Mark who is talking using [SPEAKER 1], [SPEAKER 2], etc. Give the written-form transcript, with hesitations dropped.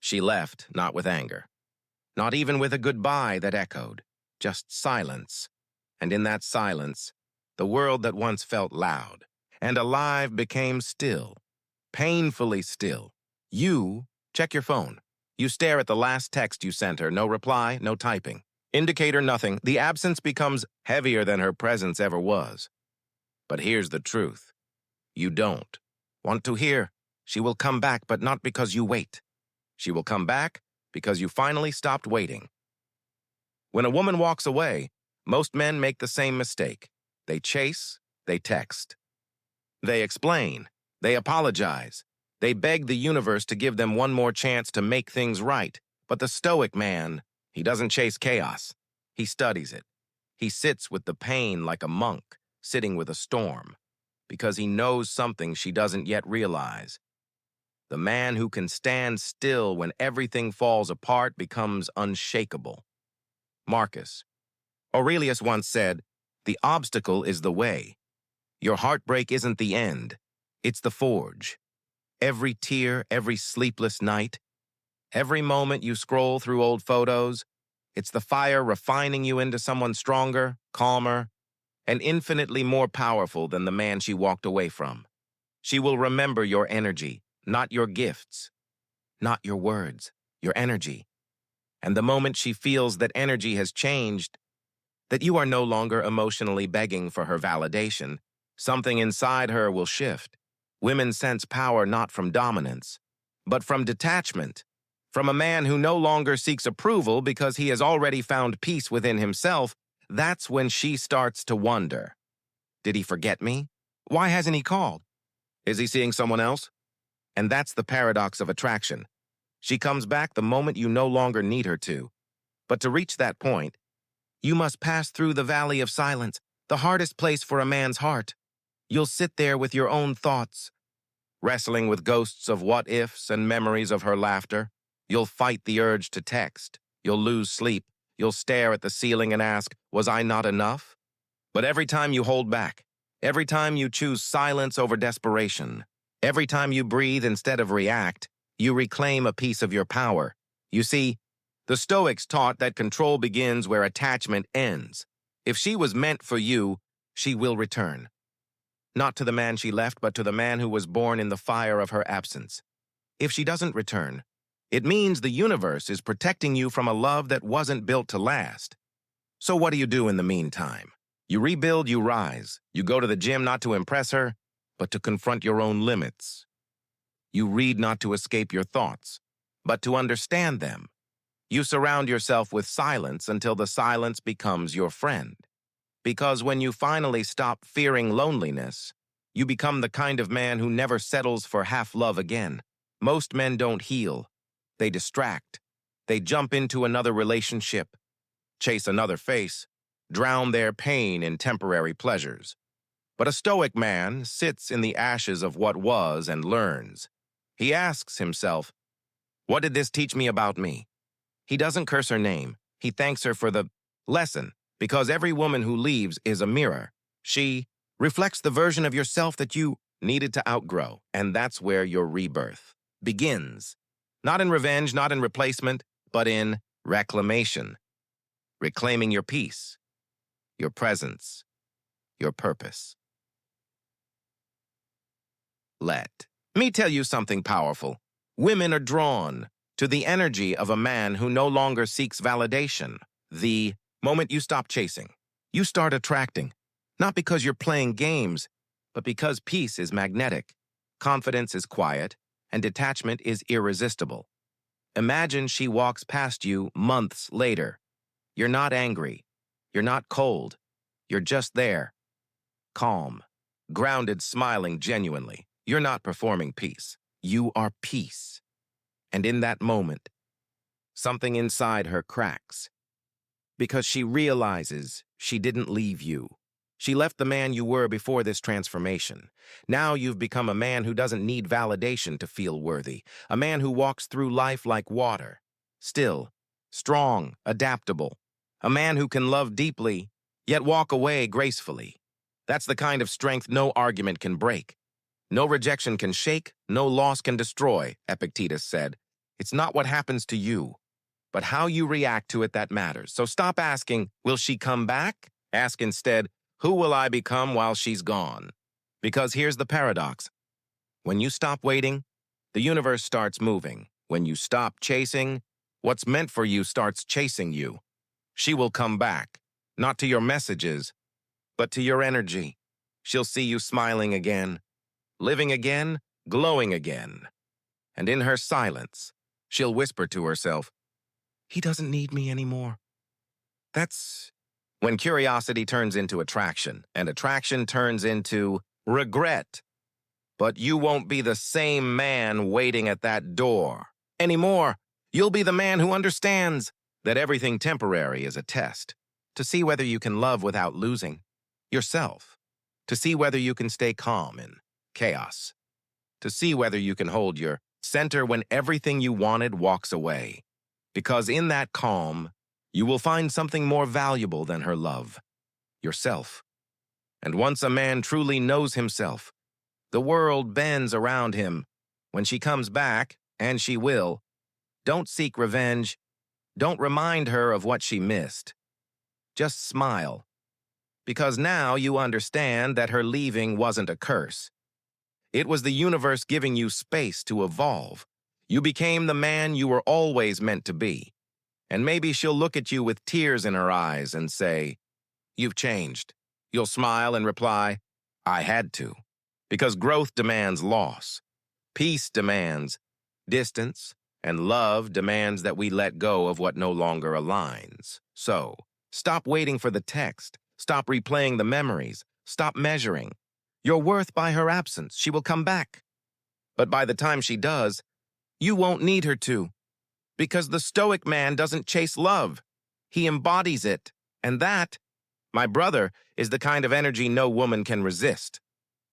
[SPEAKER 1] She left, not with anger, not even with a goodbye that echoed, just silence. And in that silence, the world that once felt loud and alive became still, painfully still. You check your phone. You stare at the last text you sent her, no reply, no typing. Indicator nothing. The absence becomes heavier than her presence ever was. But here's the truth. You don't want to hear. She will come back, but not because you wait. She will come back because you finally stopped waiting. When a woman walks away, most men make the same mistake. They chase, they text. They explain, they apologize. They beg the universe to give them one more chance to make things right. But the Stoic man, he doesn't chase chaos. He studies it. He sits with the pain like a monk, sitting with a storm, because he knows something she doesn't yet realize. The man who can stand still when everything falls apart becomes unshakable. Marcus Aurelius once said, "The obstacle is the way. Your heartbreak isn't the end. It's the forge. Every tear, every sleepless night, every moment you scroll through old photos, it's the fire refining you into someone stronger, calmer, and infinitely more powerful than the man she walked away from. She will remember your energy, not your gifts, not your words, your energy. And the moment she feels that energy has changed, that you are no longer emotionally begging for her validation, something inside her will shift. Women sense power not from dominance, but from detachment, from a man who no longer seeks approval because he has already found peace within himself. That's when she starts to wonder. Did he forget me? Why hasn't he called? Is he seeing someone else? And that's the paradox of attraction. She comes back the moment you no longer need her to. But to reach that point, you must pass through the valley of silence, the hardest place for a man's heart. You'll sit there with your own thoughts, wrestling with ghosts of what-ifs and memories of her laughter. You'll fight the urge to text. You'll lose sleep. You'll stare at the ceiling and ask, was I not enough? But every time you hold back, every time you choose silence over desperation, every time you breathe instead of react, you reclaim a piece of your power. You see, the Stoics taught that control begins where attachment ends. If she was meant for you, she will return. Not to the man she left, but to the man who was born in the fire of her absence. If she doesn't return, it means the universe is protecting you from a love that wasn't built to last. So what do you do in the meantime? You rebuild, you rise. You go to the gym not to impress her, but to confront your own limits. You read not to escape your thoughts, but to understand them. You surround yourself with silence until the silence becomes your friend. Because when you finally stop fearing loneliness, you become the kind of man who never settles for half love again. Most men don't heal. They distract. They jump into another relationship, chase another face, drown their pain in temporary pleasures. But a Stoic man sits in the ashes of what was and learns. He asks himself, what did this teach me about me? He doesn't curse her name. He thanks her for the lesson, because every woman who leaves is a mirror. She reflects the version of yourself that you needed to outgrow, and that's where your rebirth begins. Not in revenge, not in replacement, but in reclamation. Reclaiming your peace, your presence, your purpose. Let me tell you something powerful. Women are drawn to the energy of a man who no longer seeks validation. The moment you stop chasing, you start attracting. Not because you're playing games, but because peace is magnetic, confidence is quiet, and detachment is irresistible. Imagine she walks past you months later. You're not angry. You're not cold. You're just there. Calm, grounded, smiling genuinely. You're not performing peace. You are peace. And in that moment, something inside her cracks. Because she realizes she didn't leave you. She left the man you were before this transformation. Now you've become a man who doesn't need validation to feel worthy. A man who walks through life like water. Still, strong, adaptable. A man who can love deeply, yet walk away gracefully. That's the kind of strength no argument can break. No rejection can shake, no loss can destroy, Epictetus said. It's not what happens to you, but how you react to it that matters. So stop asking, will she come back? Ask instead, who will I become while she's gone? Because here's the paradox. When you stop waiting, the universe starts moving. When you stop chasing, what's meant for you starts chasing you. She will come back, not to your messages, but to your energy. She'll see you smiling again, living again, glowing again. And in her silence, she'll whisper to herself, he doesn't need me anymore. That's when curiosity turns into attraction, and attraction turns into regret. But you won't be the same man waiting at that door anymore. You'll be the man who understands that everything temporary is a test, to see whether you can love without losing yourself, to see whether you can stay calm in chaos, to see whether you can hold your center when everything you wanted walks away. Because in that calm, you will find something more valuable than her love, yourself. And once a man truly knows himself, the world bends around him. When she comes back, and she will, don't seek revenge. Don't remind her of what she missed. Just smile. Because now you understand that her leaving wasn't a curse. It was the universe giving you space to evolve. You became the man you were always meant to be. And maybe she'll look at you with tears in her eyes and say, you've changed. You'll smile and reply, I had to. Because growth demands loss. Peace demands distance. And love demands that we let go of what no longer aligns. So, stop waiting for the text. Stop replaying the memories. Stop measuring your worth by her absence. She will come back. But by the time she does, you won't need her to. Because the Stoic man doesn't chase love. He embodies it. And that, my brother, is the kind of energy no woman can resist.